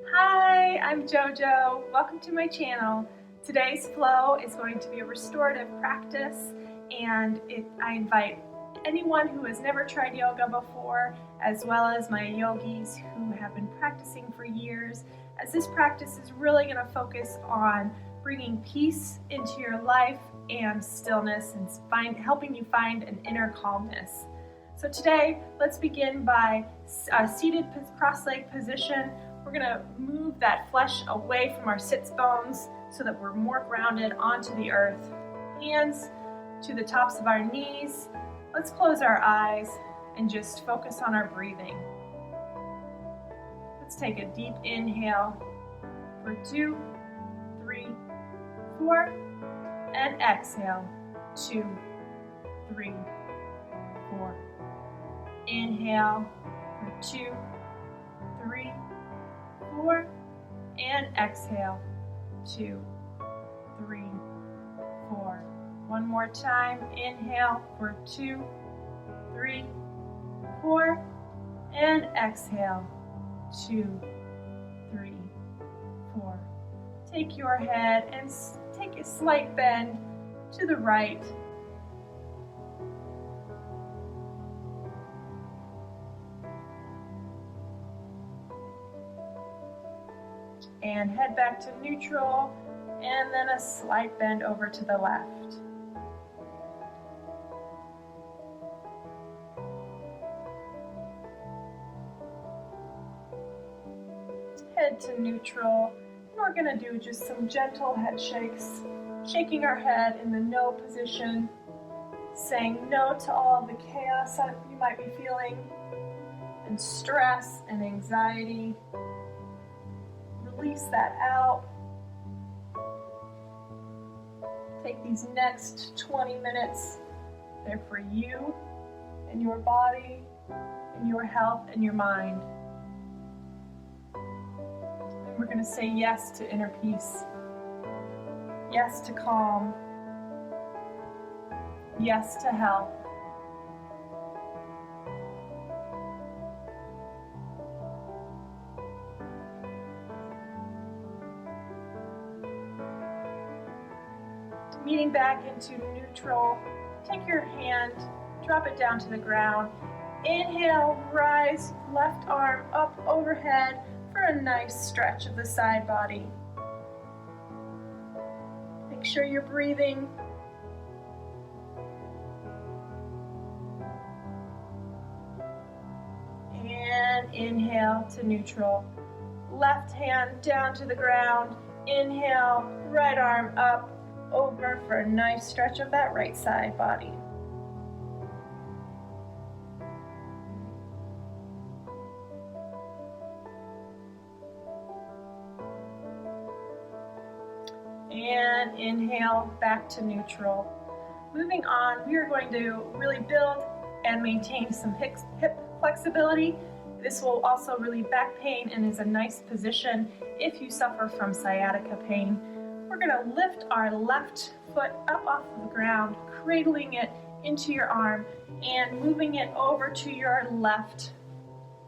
Hi, I'm JoJo. Welcome to my channel. Today's flow is going to be a restorative practice, and I invite anyone who has never tried yoga before, as well as my yogis who have been practicing for years, as this practice is really going to focus on bringing peace into your life and stillness and helping you find an inner calmness. So today, let's begin by a seated cross-legged position. We're going to move that flesh away from our sits bones so that we're more grounded onto the earth. Hands to the tops of our knees. Let's close our eyes and just focus on our breathing. Let's take a deep inhale for 2, 3, 4, and exhale 2, 3, 4. Inhale for 2, 3, 4, and exhale 2, 3, 4. One more time. Inhale for 2, 3, 4, and exhale 2, 3, 4. Take your head and take a slight bend to the right. And head back to neutral, and then a slight bend over to the left. Head to neutral. We're going to do just some gentle head shakes, shaking our head in the no position, saying no to all the chaos that you might be feeling, and stress and anxiety. Release that out. Take these next 20 minutes. They're for you and your body and your health and your mind. And we're going to say yes to inner peace. Yes to calm. Yes to health. Meeting back into neutral, take your hand, drop it down to the ground. Inhale, rise, left arm up overhead for a nice stretch of the side body. Make sure you're breathing. And inhale to neutral. Left hand down to the ground. Inhale, right arm up over for a nice stretch of that right side body. And inhale back to neutral. Moving on, we are going to really build and maintain some hip flexibility. This will also relieve back pain and is a nice position if you suffer from sciatica pain. We're going to lift our left foot up off of the ground, cradling it into your arm and moving it over to your left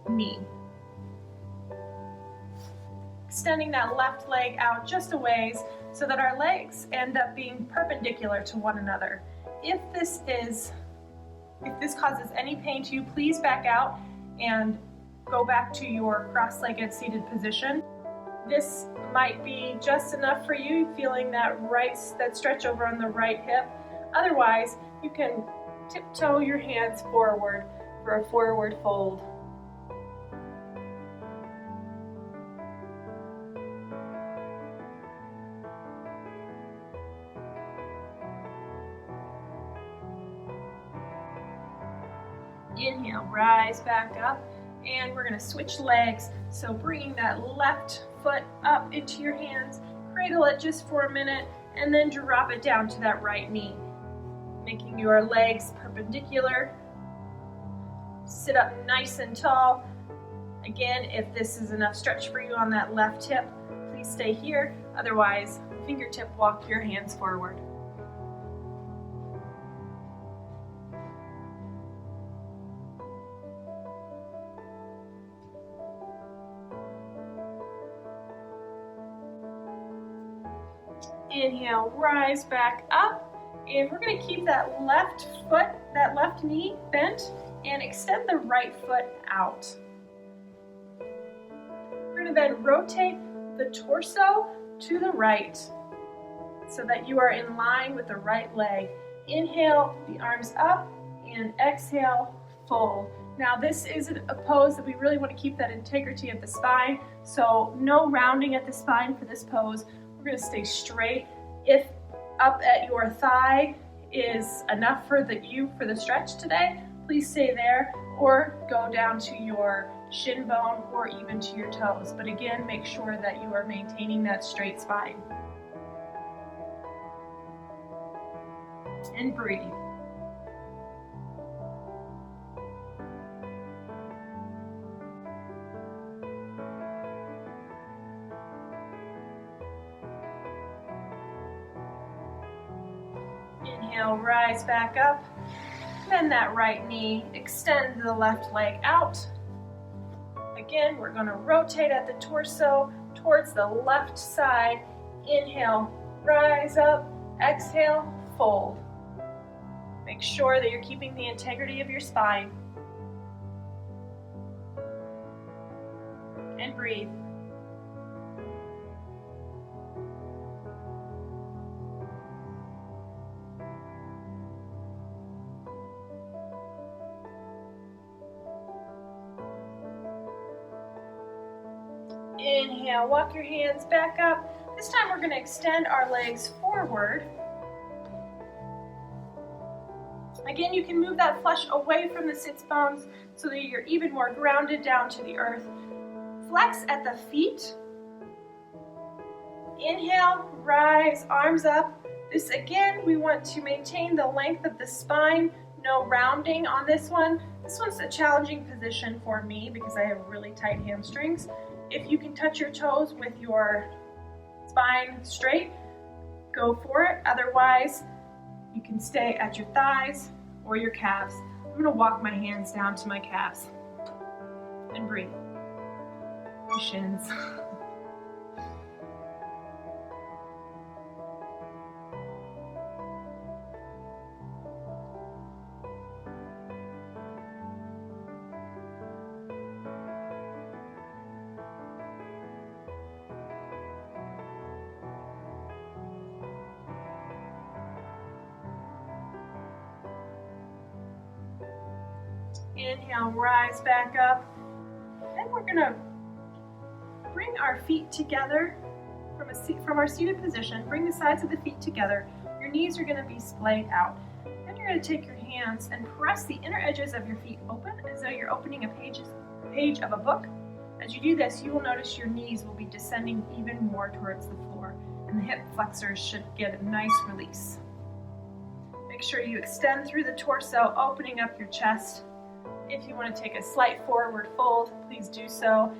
knee. Extending that left leg out just a ways so that our legs end up being perpendicular to one another. If this causes any pain to you, please back out and go back to your cross-legged seated position. This might be just enough for you, feeling that stretch over on the right hip. Otherwise, you can tiptoe your hands forward for a forward fold. Inhale, rise back up, and we're going to switch legs. So bringing that left foot up into your hands, cradle it just for a minute, and then drop it down to that right knee. Making your legs perpendicular. Sit up nice and tall. Again, if this is enough stretch for you on that left hip, please stay here. Otherwise, fingertip walk your hands forward. Inhale, rise back up. And we're going to keep that left foot, that left knee bent, and extend the right foot out. We're going to then rotate the torso to the right so that you are in line with the right leg. Inhale, the arms up, and exhale, fold. Now this is a pose that we really want to keep that integrity of the spine, so no rounding at the spine for this pose. We're going to stay straight. If up at your thigh is enough for the stretch today, please stay there, or go down to your shin bone or even to your toes. But again, make sure that you are maintaining that straight spine. And breathe. Inhale, rise back up. Bend that right knee, extend the left leg out. Again, we're going to rotate at the torso towards the left side. Inhale, rise up. Exhale, fold. Make sure that you're keeping the integrity of your spine. And breathe. Inhale, walk your hands back up. This time we're going to extend our legs forward. Again, you can move that flesh away from the sits bones so that you're even more grounded down to the earth. Flex at the feet. Inhale, rise, arms up. This again, we want to maintain the length of the spine, no rounding on this one. This one's a challenging position for me because I have really tight hamstrings. If you can touch your toes with your spine straight, go for it. Otherwise, you can stay at your thighs or your calves. I'm going to walk my hands down to my calves and breathe. My shins. Inhale, rise back up. Then we're going to bring our feet together from our seated position. Bring the sides of the feet together. Your knees are going to be splayed out. Then you're going to take your hands and press the inner edges of your feet open as though you're opening a page of a book. As you do this, you will notice your knees will be descending even more towards the floor, and the hip flexors should get a nice release. Make sure you extend through the torso, opening up your chest. If you want to take a slight forward fold, please do so.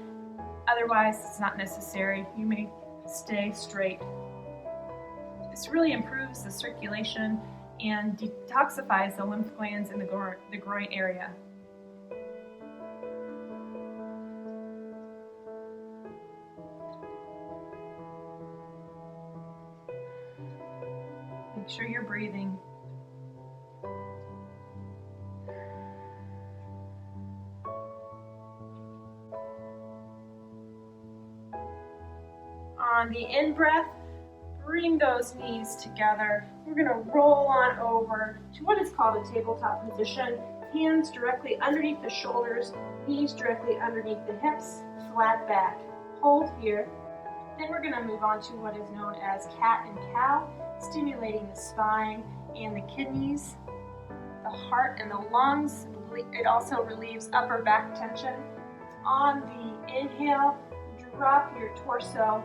Otherwise, it's not necessary. You may stay straight. This really improves the circulation and detoxifies the lymph glands in the groin area. Make sure you're breathing. On the in-breath, bring those knees together. We're going to roll on over to what is called a tabletop position. Hands directly underneath the shoulders, knees directly underneath the hips, flat back. Hold here. Then we're going to move on to what is known as cat and cow, stimulating the spine and the kidneys, the heart and the lungs. It also relieves upper back tension. On the inhale, drop your torso.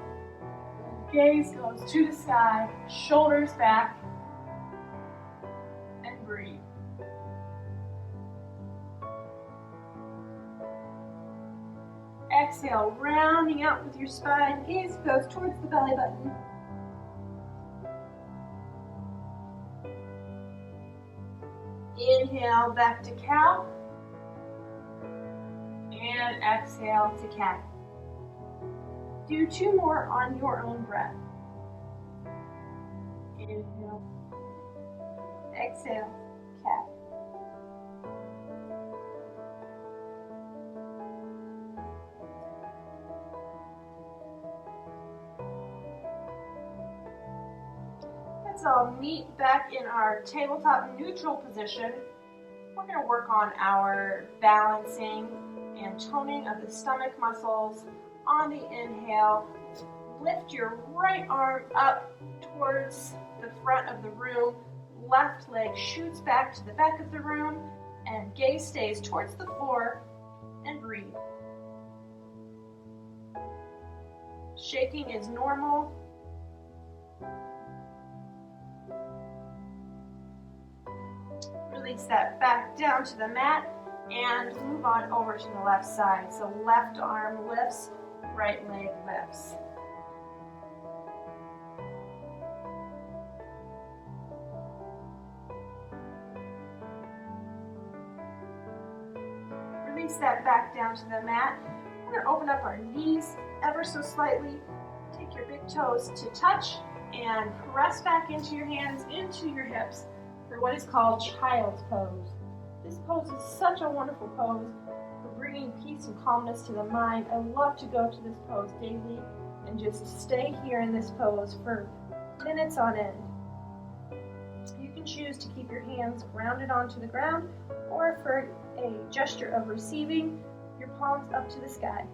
Gaze goes to the sky, shoulders back, and breathe. Exhale, rounding out with your spine, gaze goes towards the belly button. Inhale, back to cow, and exhale to cat. Do 2 more on your own breath. Inhale. Exhale, cat. Let's all meet back in our tabletop neutral position. We're going to work on our balancing and toning of the stomach muscles. On the inhale, lift your right arm up towards the front of the room. Left leg shoots back to the back of the room, and gaze stays towards the floor, and breathe. Shaking is normal. Release that back down to the mat and move on over to the left side. So left arm lifts, right leg lifts. Release that back down to the mat. We're going to open up our knees ever so slightly. Take your big toes to touch and press back into your hands, into your hips for what is called child's pose. This pose is such a wonderful pose for bringing peace and calmness to the mind. I love to go to this pose daily and just stay here in this pose for minutes on end. You can choose to keep your hands grounded onto the ground, or for a gesture of receiving, your palms up to the sky.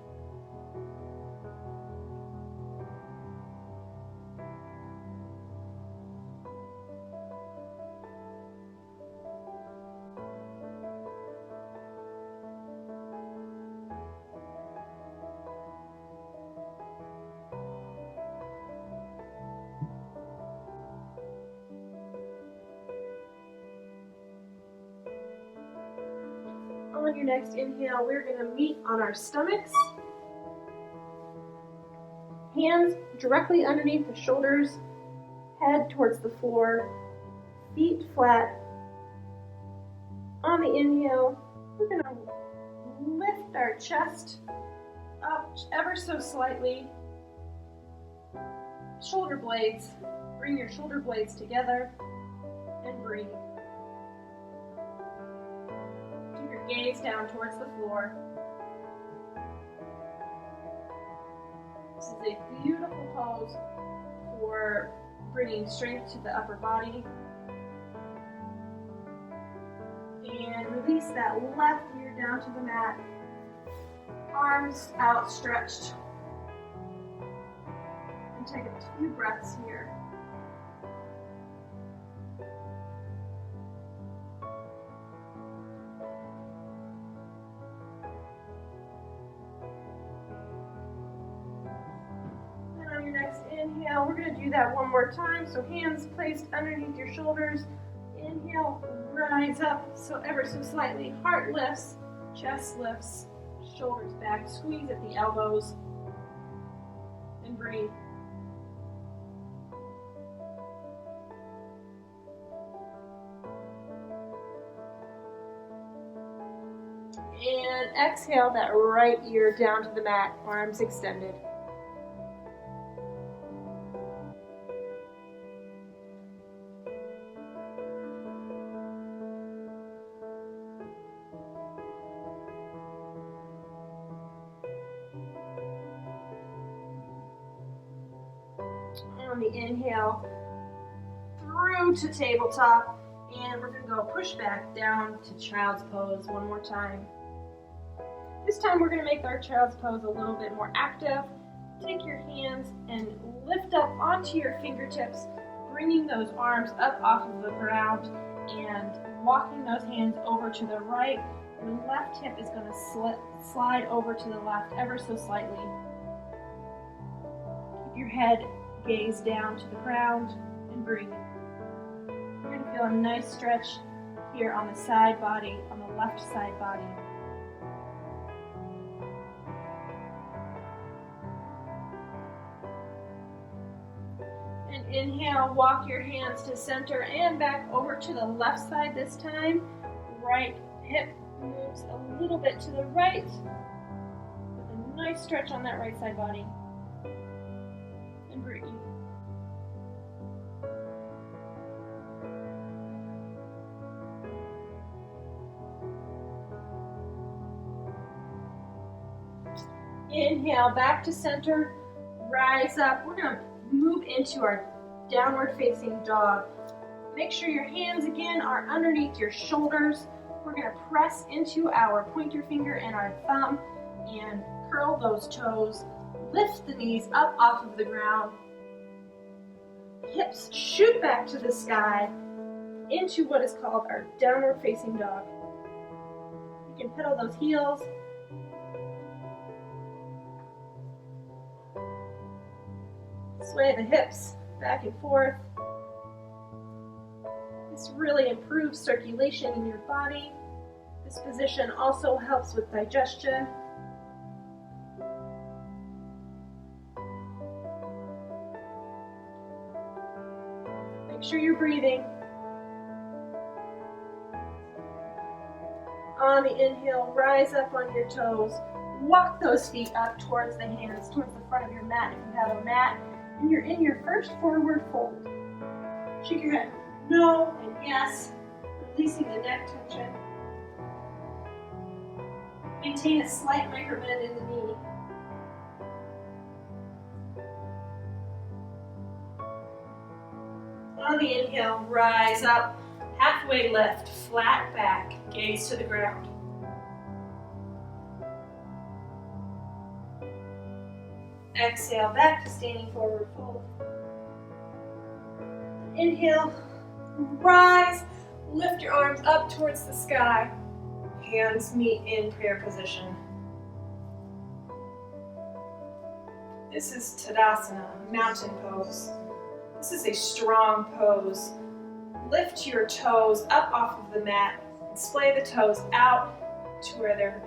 On your next inhale, we're going to meet on our stomachs. Hands directly underneath the shoulders, head towards the floor, feet flat. On the inhale, we're going to lift our chest up ever so slightly. Shoulder blades, bring your shoulder blades together and breathe. Gaze down towards the floor. This is a beautiful pose for bringing strength to the upper body. And release that left ear down to the mat. Arms outstretched. And take a few breaths here. Inhale, we're going to do that one more time. So hands placed underneath your shoulders. Inhale, rise up so ever so slightly. Heart lifts, chest lifts, shoulders back. Squeeze at the elbows and breathe. And exhale that right ear down to the mat, arms extended. On the inhale, through to tabletop, and we're going to go push back down to child's pose one more time. This time we're going to make our child's pose a little bit more active. Take your hands and lift up onto your fingertips, bringing those arms up off of the ground and walking those hands over to the right. Your left hip is going to slide over to the left ever so slightly. Keep your head gaze down to the ground and breathe. You're going to feel a nice stretch here on the side body, on the left side body. And inhale, walk your hands to center and back over to the left side this time. Right hip moves a little bit to the right with a nice stretch on that right side body. And breathe. Inhale, back to center, rise up. We're going to move into our downward facing dog. Make sure your hands again are underneath your shoulders. We're going to press into our pointer finger and our thumb and curl those toes. Lift the knees up off of the ground. Hips shoot back to the sky into what is called our downward facing dog. You can pedal those heels. Sway the hips back and forth. This really improves circulation in your body. This position also helps with digestion. Make sure you're breathing. On the inhale, rise up on your toes. Walk those feet up towards the hands, towards the front of your mat if you have a mat. And you're in your first forward fold. Shake your head no and yes, releasing the neck tension. Maintain a slight micro bend in the knee. On the inhale, rise up, halfway lift, flat back, gaze to the ground. Exhale, back to standing forward fold. Inhale, rise, lift your arms up towards the sky. Hands meet in prayer position. This is Tadasana, mountain pose. This is a strong pose. Lift your toes up off of the mat and splay the toes out to where they're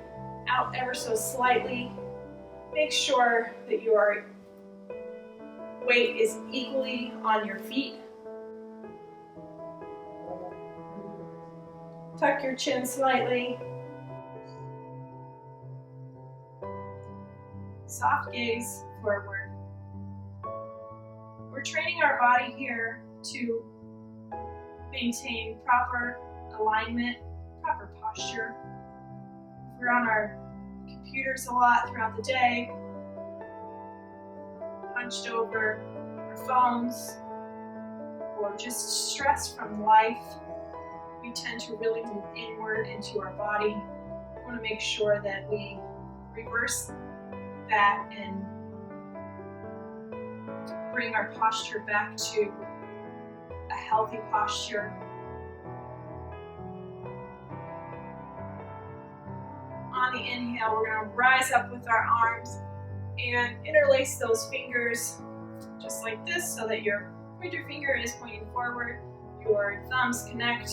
out ever so slightly. Make sure that your weight is equally on your feet. Tuck your chin slightly. Soft gaze forward. We're training our body here to maintain proper alignment, proper posture. If we're on our computers a lot throughout the day, hunched over our phones, or just stress from life, we tend to really move inward into our body. We want to make sure that we reverse that and bring our posture back to a healthy posture. On the inhale, we're going to rise up with our arms and interlace those fingers just like this so that your pointer finger is pointing forward, your thumbs connect,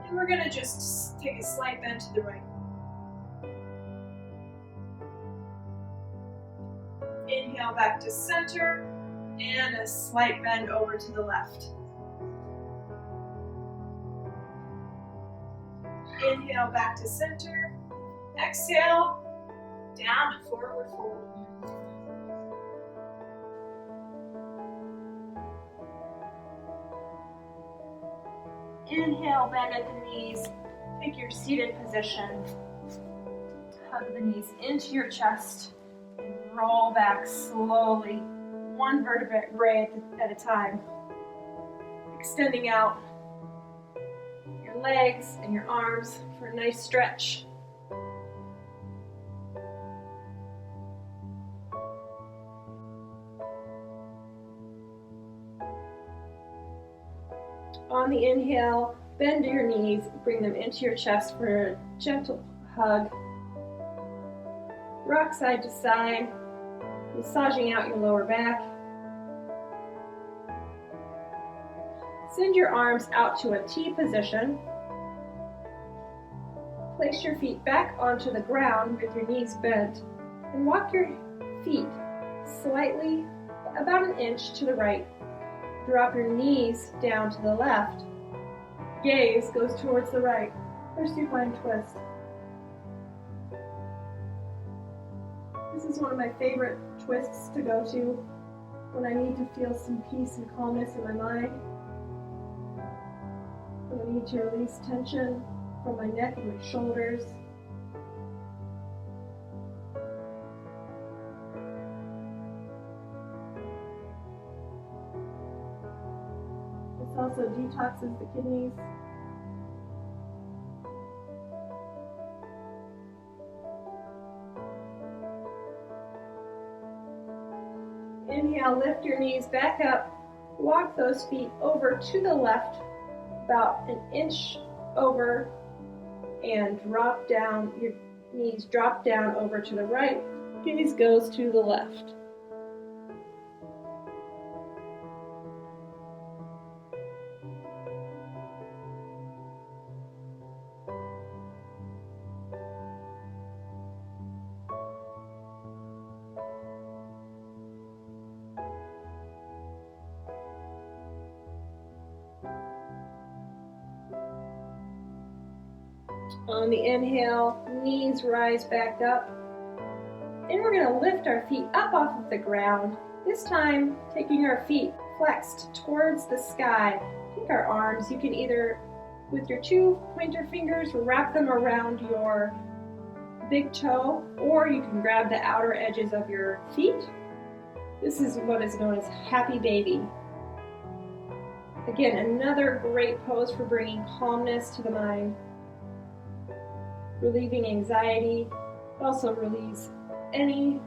and we're going to just take a slight bend to the right. Inhale back to center and a slight bend over to the left. Inhale back to center. Exhale, down and forward fold. Inhale, bend at the knees. Take your seated position. Hug the knees into your chest and roll back slowly, one vertebrae at a time. Extending out your legs and your arms for a nice stretch. On the inhale, bend your knees, bring them into your chest for a gentle hug. Rock side to side, massaging out your lower back. Send your arms out to a T position. Place your feet back onto the ground with your knees bent and walk your feet slightly, about an inch to the right. Drop your knees down to the left. Gaze goes towards the right for supine twist. This is one of my favorite twists to go to when I need to feel some peace and calmness in my mind. When I need to release tension from my neck and my shoulders. also detoxes the kidneys. Inhale, lift your knees back up. Walk those feet over to the left, about an inch over, and drop down. Your knees drop down over to the right. Gaze goes to the left. On the inhale, knees rise back up. And we're going to lift our feet up off of the ground. This time, taking our feet flexed towards the sky. Take our arms. You can either, with your two pointer fingers, wrap them around your big toe, or you can grab the outer edges of your feet. This is what is known as happy baby. Again, another great pose for bringing calmness to the mind. Relieving anxiety, also relieves any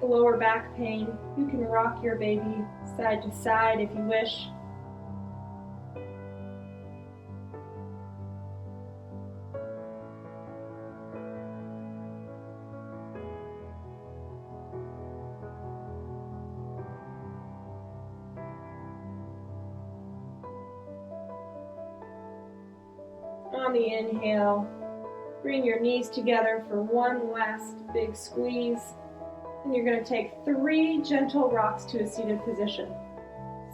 lower back pain. You can rock your baby side to side if you wish. On the inhale, bring your knees together for one last big squeeze. And you're going to take 3 gentle rocks to a seated position.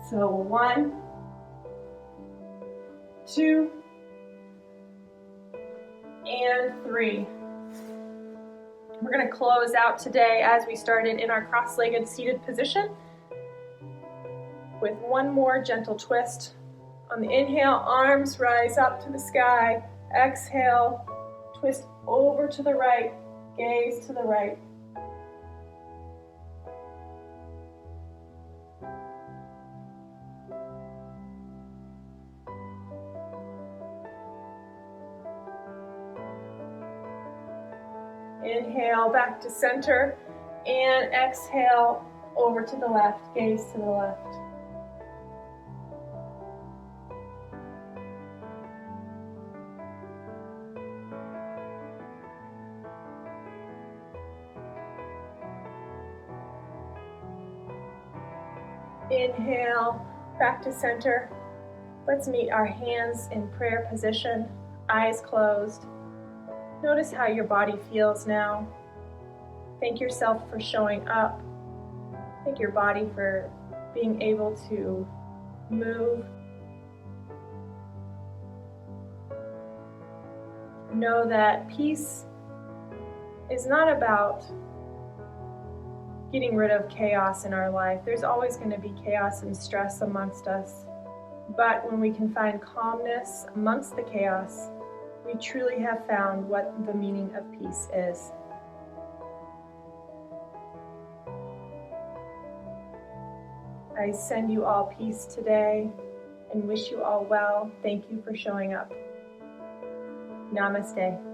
So 1, 2, and 3. We're going to close out today as we started in our cross-legged seated position with one more gentle twist. On the inhale, arms rise up to the sky. Exhale, twist over to the right, gaze to the right. Inhale, back to center, and exhale, over to the left, gaze to the left. Inhale, back to center. Let's meet our hands in prayer position, eyes closed. Notice how your body feels now. Thank yourself for showing up. Thank your body for being able to move. Know that peace is not about getting rid of chaos in our life. There's always going to be chaos and stress amongst us. But when we can find calmness amongst the chaos, we truly have found what the meaning of peace is. I send you all peace today and wish you all well. Thank you for showing up. Namaste.